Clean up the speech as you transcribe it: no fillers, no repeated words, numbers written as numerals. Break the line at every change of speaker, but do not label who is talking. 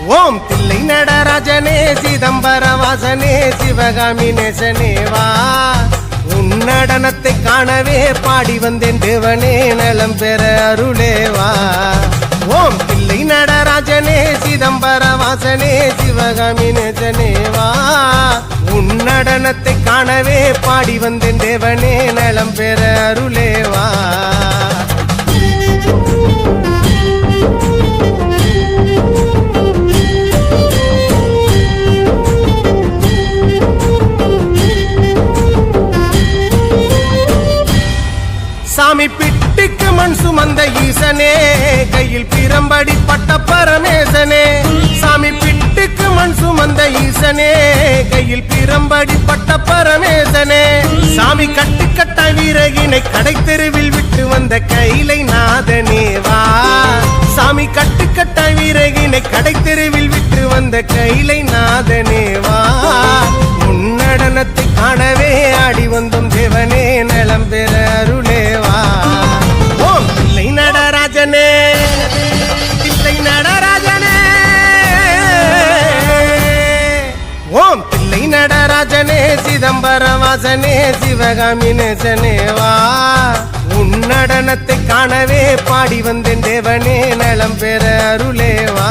ஓம் தில்லை நடராஜனே சிதம்பர வாசனே சிவகாமி நேசனேவா உன் நடனத்தை காணவே பாடி வந்தேன் தேவனே நலம் பெற அருளேவா ஓம் தில்லை நடராஜனே சிதம்பர வாசனே சிவகாமி நேசனேவா உன் நடனத்தை காணவே பாடி வந்தேன் தேவனே நலம் பெற அருளேவா சாமி பிட்டுக்கு மண் சுமந்த ஈசனே கையில் பிரம்படி பட்ட பரமேசனே சாமி பிட்டுக்கு மண் சுமந்த ஈசனே கையில் பிரம்படி பட்ட பரமேசனே சாமி கட்டுக்கட்ட வீரகினை கடை தெருவில் விட்டு வந்த கைலை நாதனேவா சாமி கட்டுக்கட்ட வீரகினை கடை தெருவில் விட்டு வந்த கைலை நாதனேவா உன் நடனத்தை காணவே ஆடி வந்தோம் தேவனே நலம் பெற அருளேவா ஓம் தில்லை நடராஜனே தில்லை நடராஜனே ஓம் தில்லை நடராஜனே சிதம்பர வாசனே சிவகாமி நேசனேவா உன் நடனத்தை காணவே பாடி வந்தேன் தேவனே நலம் பெற அருளேவா